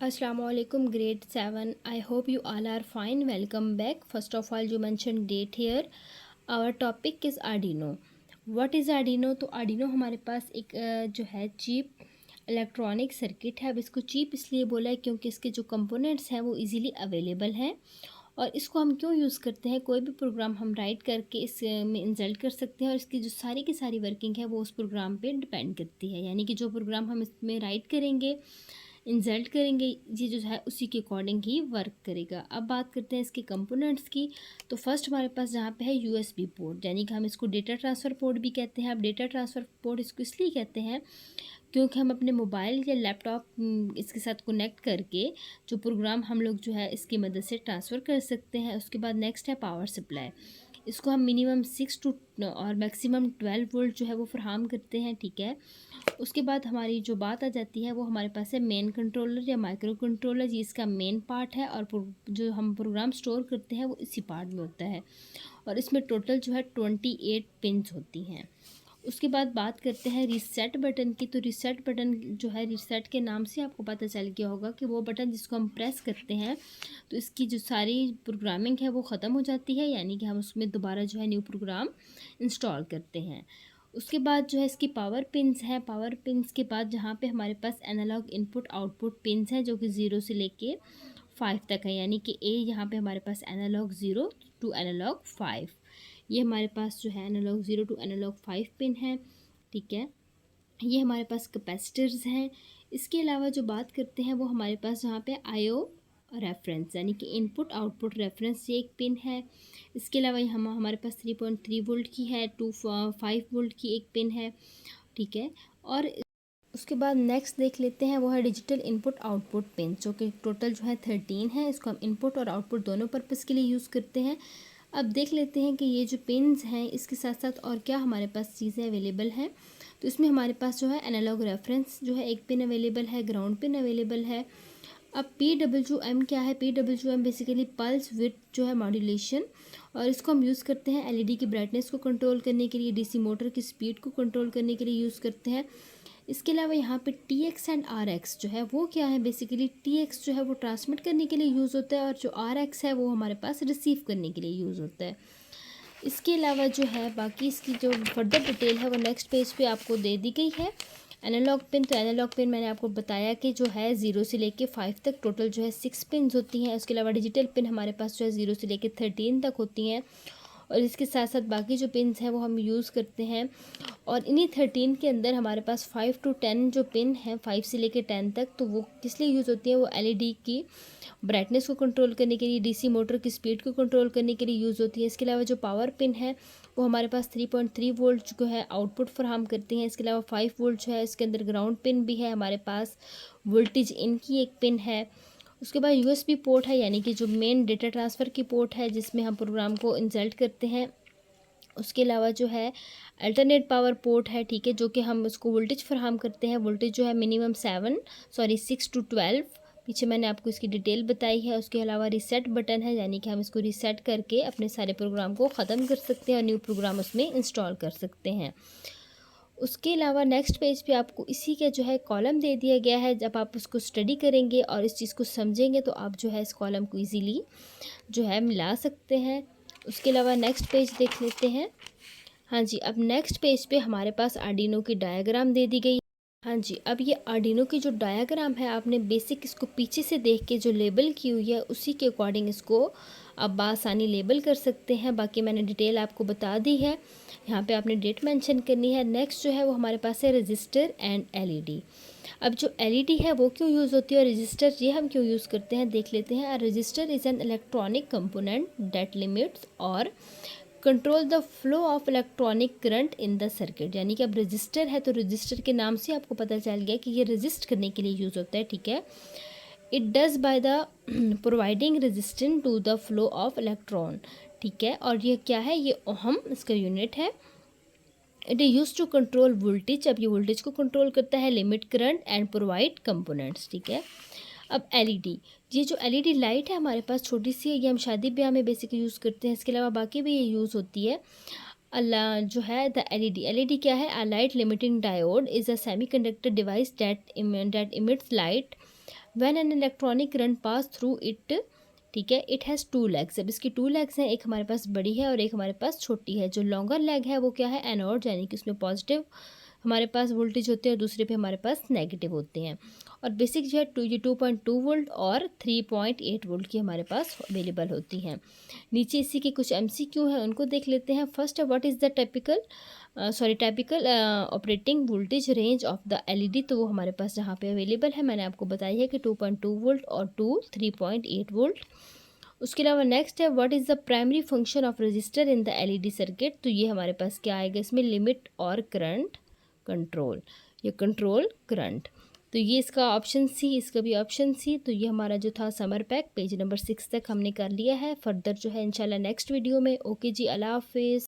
Assalamualaikum grade 7. I hope you all are fine. Welcome back. First of all, you mentioned date here. Our topic is Arduino. What is Arduino? तो Arduino हमारे पास एक जो है cheap electronic circuit है। अब इसको cheap इसलिए बोला है क्योंकि इसके जो कंपोनेंट्स हैं वो इजीली अवेलेबल हैं। और इसको हम क्यों यूज़ करते हैं, कोई भी प्रोग्राम हम राइट करके इसमें इंसर्ट कर सकते हैं और इसकी जो सारी की सारी वर्किंग है वो उस प्रोग्राम पे डिपेंड करती है। यानी कि जो प्रोग्राम हम इसमें राइट करेंगे, इंसल्ट करेंगे, ये जो है उसी के अकॉर्डिंग ही वर्क करेगा। अब बात करते हैं इसके कंपोनेंट्स की। तो फर्स्ट हमारे पास जहाँ पे है यूएसबी पोर्ट, यानी कि हम इसको डेटा ट्रांसफ़र पोर्ट भी कहते हैं। अब डेटा ट्रांसफ़र पोर्ट इसको इसलिए कहते हैं क्योंकि हम अपने मोबाइल या लैपटॉप इसके साथ कनेक्ट करके जो प्रोग्राम हम लोग जो है इसकी मदद से ट्रांसफ़र कर सकते हैं। उसके बाद नेक्स्ट है पावर सप्लाई। इसको हम मिनिमम 6 टू और मैक्सिमम 12 वोल्ट जो है वो फराहम करते हैं, ठीक है। उसके बाद हमारी जो बात आ जाती है वो हमारे पास है मेन कंट्रोलर या माइक्रो कंट्रोलर। ये इसका मेन पार्ट है और जो हम प्रोग्राम स्टोर करते हैं वो इसी पार्ट में होता है। और इसमें टोटल जो है 28 पिन्स होती हैं। उसके बाद बात करते हैं रीसेट बटन की। तो रीसेट बटन जो है, रीसेट के नाम से आपको पता चल गया होगा कि वो बटन जिसको हम प्रेस करते हैं तो इसकी जो सारी प्रोग्रामिंग है वो ख़त्म हो जाती है, यानी कि हम उसमें दोबारा जो है न्यू प्रोग्राम इंस्टॉल करते हैं। उसके बाद जो है इसकी पावर पिन्स हैं। पावर पिन्स के बाद जहाँ पे हमारे पास एनालॉग इनपुट आउटपुट पिन्स हैं जो कि 0 से लेके 5 तक है, यानी कि यहाँ पे हमारे पास एनालॉग 0 टू एनालॉग 5। ये हमारे पास जो है एनालॉग 0 टू एनालॉग 5 पिन है, ठीक है। ये हमारे पास कैपेसिटर्स हैं। इसके अलावा जो बात करते हैं वो हमारे पास जहाँ पे आईओ रेफरेंस, यानी कि इनपुट आउटपुट रेफरेंस, ये एक पिन है। इसके अलावा यहाँ हमारे पास 3.3 वोल्ट की है, 5 वोल्ट की एक पिन है, ठीक है। और उसके बाद नेक्स्ट देख लेते हैं वो है डिजिटल इनपुट आउटपुट पिन, जो कि टोटल जो है 13 है। इसको हम इनपुट और आउटपुट दोनों पर्पज़ के लिए यूज़ करते हैं। अब देख लेते हैं कि ये जो पिन्स हैं इसके साथ साथ और क्या हमारे पास चीज़ें अवेलेबल हैं। तो इसमें हमारे पास जो है एनालॉग रेफरेंस जो है एक पिन अवेलेबल है, ग्राउंड पिन अवेलेबल है। अब PWM क्या है? PWM बेसिकली पल्स विड्थ जो है मॉड्यूलेशन, और इसको हम यूज़ करते हैं एलईडी की ब्राइटनेस को कंट्रोल करने के लिए, डीसी मोटर की स्पीड को कंट्रोल करने के लिए यूज़ करते हैं। इसके अलावा यहाँ पे TX एंड RX जो है वो क्या है? बेसिकली TX जो है वो ट्रांसमिट करने के लिए यूज़ होता है और जो RX है वो हमारे पास रिसीव करने के लिए यूज़ होता है। इसके अलावा जो है बाकी इसकी जो फर्दर डिटेल है वो नेक्स्ट पेज पे आपको दे दी गई है। एनालॉग पिन, तो एनालॉग पिन मैंने आपको बताया कि जो है 0 से लेके 5 तक टोटल जो है 6 पिन्स होती हैं। उसके अलावा डिजिटल पिन हमारे पास जो है 0 से लेके 13 तक होती हैं। और इसके साथ साथ बाकी जो पिन्स हैं वो हम यूज़ करते हैं। और इन्हीं 13 के अंदर हमारे पास 5 टू 10 जो पिन हैं, 5 से लेके 10 तक, तो वो किस लिए यूज़ होती है? वो एलईडी की ब्राइटनेस को कंट्रोल करने के लिए, डीसी मोटर की स्पीड को कंट्रोल करने के लिए यूज़ होती है। इसके अलावा जो पावर पिन है वो हमारे पास 3.3 वोल्ट जो है आउटपुट फराहम करती हैं। इसके अलावा 5 वोल्ट जो है इसके अंदर ग्राउंड पिन भी है हमारे पास, वोल्टेज इन की एक पिन है। उसके बाद यूएसबी पोर्ट है, यानी कि जो मेन डेटा ट्रांसफ़र की पोर्ट है जिसमें हम प्रोग्राम को इंसर्ट करते हैं। उसके अलावा जो है अल्टरनेट पावर पोर्ट है, ठीक है, जो कि हम उसको वोल्टेज फराहम करते हैं। वोल्टेज जो है मिनिमम 6 टू 12, पीछे मैंने आपको इसकी डिटेल बताई है। उसके अलावा रीसेट बटन है, यानी कि हम इसको रीसेट करके अपने सारे प्रोग्राम को ख़त्म कर सकते हैं और न्यू प्रोग्राम उसमें इंस्टॉल कर सकते हैं। उसके अलावा नेक्स्ट पेज पे आपको इसी का जो है कॉलम दे दिया गया है। जब आप उसको स्टडी करेंगे और इस चीज़ को समझेंगे तो आप जो है इस कॉलम को ईज़िली जो है मिला सकते हैं। उसके अलावा नेक्स्ट पेज देख लेते हैं। हाँ जी, अब नेक्स्ट पेज पे हमारे पास आर्डिनो की डायग्राम दे दी गई। हाँ जी, अब ये आर्डिनो की जो डायग्राम है आपने बेसिक इसको पीछे से देख के जो लेबल की हुई है उसी के अकॉर्डिंग इसको आप बासानी लेबल कर सकते हैं। बाकी मैंने डिटेल आपको बता दी है। यहाँ पे आपने डेट मेंशन करनी है। नेक्स्ट जो है वो हमारे पास है रजिस्टर एंड एलईडी। अब जो एलईडी है वो क्यों यूज़ होती है और रजिस्टर ये हम क्यों यूज़ करते हैं देख लेते हैं। Register is an electronic component that limits और control the flow of electronic current in the circuit, यानी कि अब रजिस्टर है तो रजिस्टर के नाम से आपको पता चल गया कि ये रजिस्ट करने के लिए यूज़ होता है, ठीक है। It does by the providing resistance to the flow of electron, ठीक है। और ये क्या है? ये ओहम इसका यूनिट है। It is use to control voltage, अब ये वोल्टेज को कंट्रोल करता है, limit current and provide components, ठीक है। अब एलईडी, ये जो एलईडी लाइट है हमारे पास छोटी सी है, ये हम शादी ब्याह में बेसिकली यूज़ करते हैं। इसके अलावा बाकी भी ये यूज़ होती है। अल्लाह जो है द एलईडी क्या है? A light limiting diode is a semiconductor device that emits light when an electronic current pass through it, ठीक है, इट हैज़ टू लेग्स। अब इसकी टू लेग्स हैं, एक हमारे पास बड़ी है और एक हमारे पास छोटी है। जो लॉन्गर लेग है वो क्या है, एनोड, यानी कि उसमें पॉजिटिव हमारे पास वोल्टेज होते हैं और दूसरे पे हमारे पास नेगेटिव होते हैं। और बेसिक जो है 2.2 वोल्ट और 3.8 वोल्ट की हमारे पास अवेलेबल होती हैं। नीचे इसी के कुछ MCQ हैं, उनको देख लेते हैं। फर्स्ट है, what is the typical operating voltage range of the LED। तो वो हमारे पास जहाँ पे अवेलेबल है मैंने आपको बताई है कि 2.2 वोल्ट और 3.8 वोल्ट। उसके अलावा नेक्स्ट है, what is the primary function of register in the LED circuit. तो ये हमारे पास क्या आएगा इसमें, लिमिट और करंट कंट्रोल, या कंट्रोल करंट। तो ये इसका ऑप्शन सी, इसका भी ऑप्शन सी। तो ये हमारा जो था समर पैक पेज नंबर 6 तक हमने कर लिया है। फर्दर जो है इंशाल्लाह नेक्स्ट वीडियो में। ओके जी, अल्लाह हाफिज़।